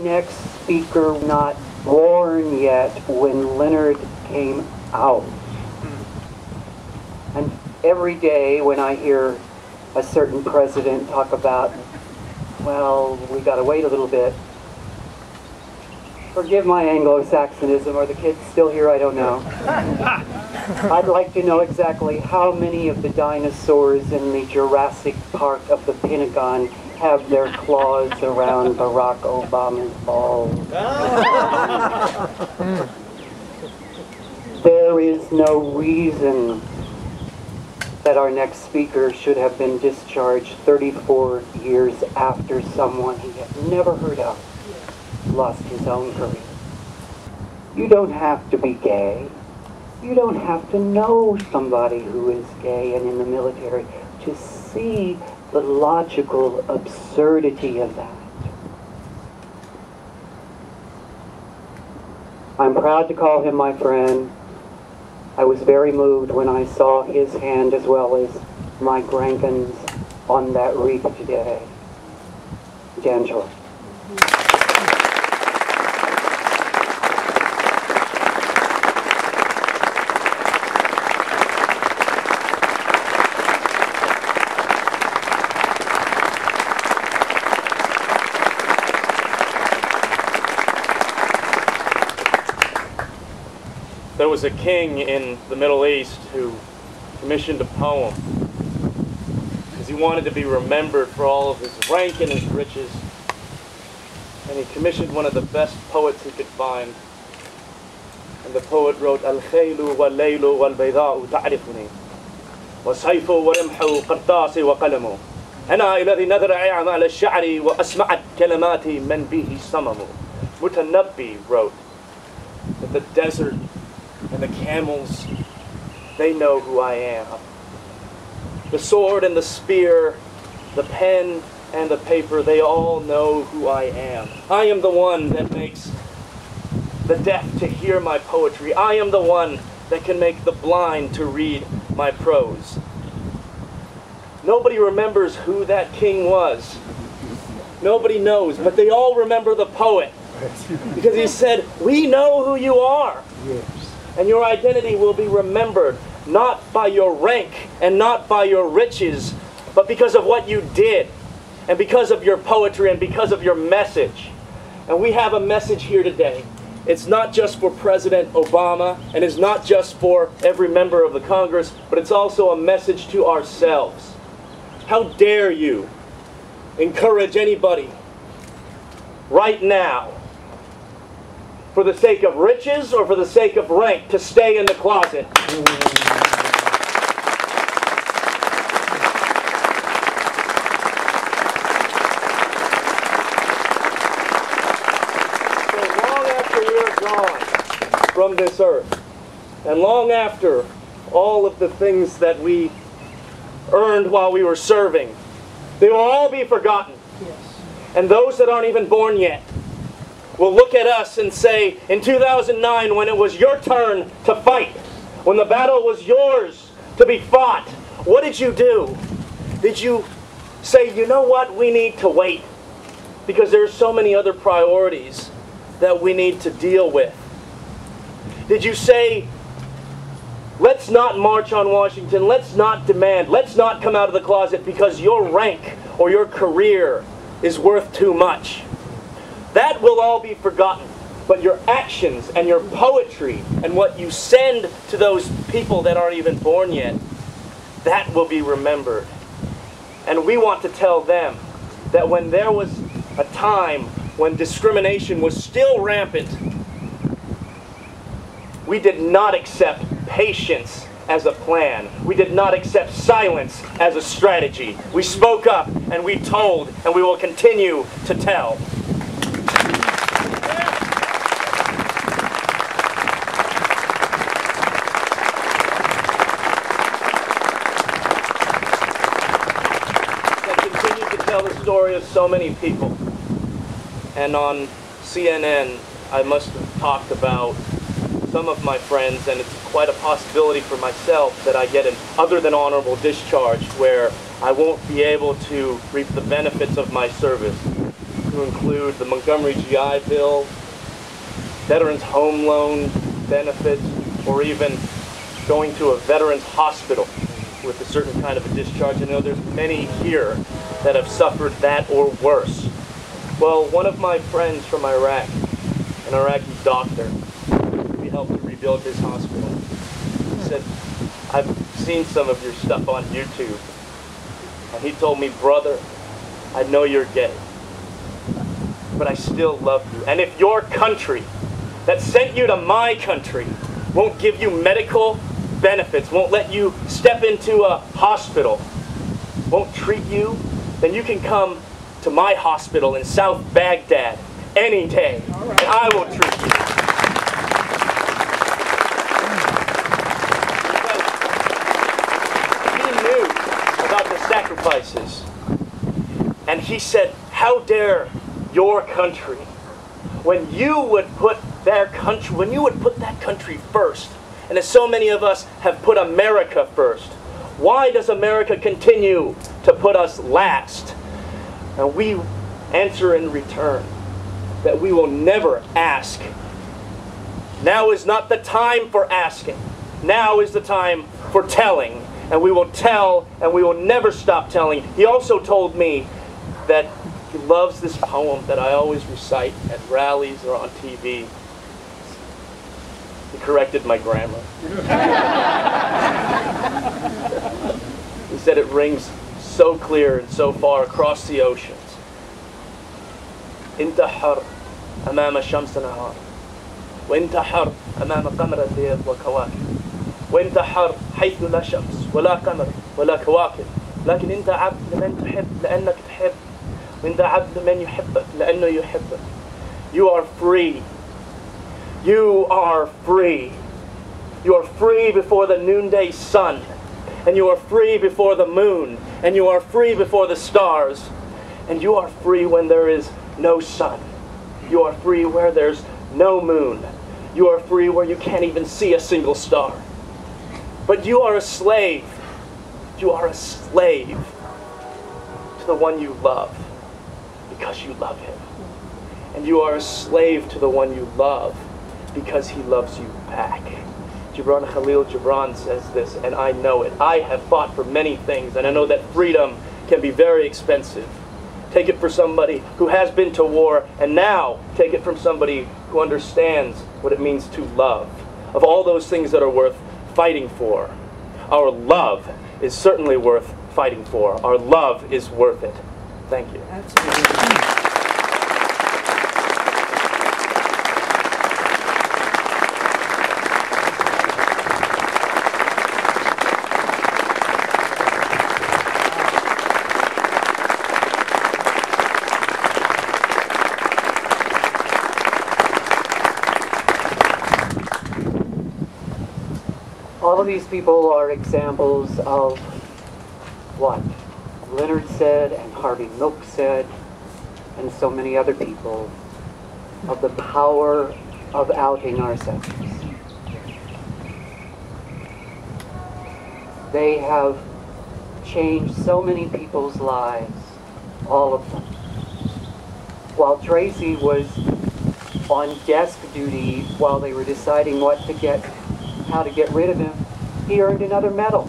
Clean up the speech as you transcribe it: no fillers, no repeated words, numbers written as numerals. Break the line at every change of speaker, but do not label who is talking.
next speaker not born yet when Leonard came out. And every day when I hear a certain president talk about, well, we got to wait a little bit. Forgive my Anglo-Saxonism. Are the kids still here? I don't know. I'd like to know exactly how many of the dinosaurs in the Jurassic Park of the Pentagon have their claws around Barack Obama's balls. There is no reason that our next speaker should have been discharged 34 years after someone he had never heard of lost his own career. You don't have to be gay. You don't have to know somebody who is gay and in the military to see the logical absurdity of that. I'm proud to call him my friend. I was very moved when I saw his hand as well as Mike Rankin's on that wreath today. Dan Choi.
There was a king in the Middle East who commissioned a poem because he wanted to be remembered for all of his rank and his riches. And he commissioned one of the best poets he could find. And the poet wrote, Al-khaylu wal-laylu wal-bayda'u ta'rifuni wa-sayfu wa-rimhu qardasi wa-qalamu ana iladhi nadra i'amal al-sha'ri wa asma'at kalamati man bihi samamu. Mutanabbi wrote that the desert and the camels, they know who I am. The sword and the spear, the pen and the paper, they all know who I am. I am the one that makes the deaf to hear my poetry. I am the one that can make the blind to read my prose. Nobody remembers who that king was. Nobody knows, but they all remember the poet. Because he said, we know who you are. Yes. And your identity will be remembered, not by your rank and not by your riches, but because of what you did, and because of your poetry, and because of your message. And we have a message here today. It's not just for President Obama, and it's not just for every member of the Congress, but it's also a message to ourselves. How dare you encourage anybody right now, for the sake of riches or for the sake of rank, to stay in the closet? So long after we're gone from this earth, and long after all of the things that we earned while we were serving, they will all be forgotten. Yes. And those that aren't even born yet will look at us and say, in 2009, when it was your turn to fight, when the battle was yours to be fought, what did you do? Did you say, you know what, we need to wait because there's so many other priorities that we need to deal with? Did you say, let's not march on Washington, let's not demand, let's not come out of the closet because your rank or your career is worth too much? That will all be forgotten, but your actions and your poetry and what you send to those people that aren't even born yet, that will be remembered. And we want to tell them that when there was a time when discrimination was still rampant, we did not accept patience as a plan. We did not accept silence as a strategy. We spoke up and we told, and we will continue to tell. The story of so many people, and on CNN I must have talked about some of my friends, and it's quite a possibility for myself that I get an other than honorable discharge where I won't be able to reap the benefits of my service. to include the Montgomery GI Bill, veterans home loan benefits, or even going to a veterans hospital with a certain kind of a discharge. I know there's many here that have suffered that or worse. Well, one of my friends from Iraq, an Iraqi doctor, we helped to rebuild his hospital. He said, I've seen some of your stuff on YouTube. And he told me, brother, I know you're gay, but I still love you. And if your country that sent you to my country won't give you medical benefits, won't let you step into a hospital, won't treat you, then you can come to my hospital in South Baghdad any day, and I will treat you. Because he knew about the sacrifices, and he said, how dare your country, when you would put their country, when you would put that country first, and as so many of us have put America first, why does America continue to put us last? And we answer in return that we will never ask. Now is not the time for asking. Now is the time for telling. And we will tell, and we will never stop telling. He also told me that he loves this poem that I always recite at rallies or on TV. He corrected my grammar. He said it rings so clear and so far across the oceans. انت حر أمام الشمس نهار وانت حر أمام قمر الليل وكواكب وانت حر حيث لا شمس ولا قمر ولا كواكب لكن انت عبد لمن تحب لأنك تحب وانت عبد لمن يحبك لأنه يحبك. You are free. You are free. You are free before the noonday sun, and you are free before the moon, and you are free before the stars, and you are free when there is no sun. You are free where there's no moon. You are free where you can't even see a single star. But you are a slave. You are a slave to the one you love because you love him. And you are a slave to the one you love because he loves you back. Gibran Khalil Gibran says this, and I know it. I have fought for many things, and I know that freedom can be very expensive. Take it for somebody who has been to war, and now take it from somebody who understands what it means to love. Of all those things that are worth fighting for, our love is certainly worth fighting for. Our love is worth it. Thank you.
Absolutely.
All of these people are examples of what Leonard said and Harvey Milk said and so many other people, of the power of outing our sexes. They have changed so many people's lives, all of them. While Tracy was on desk duty while they were deciding how to get rid of him, he earned another medal.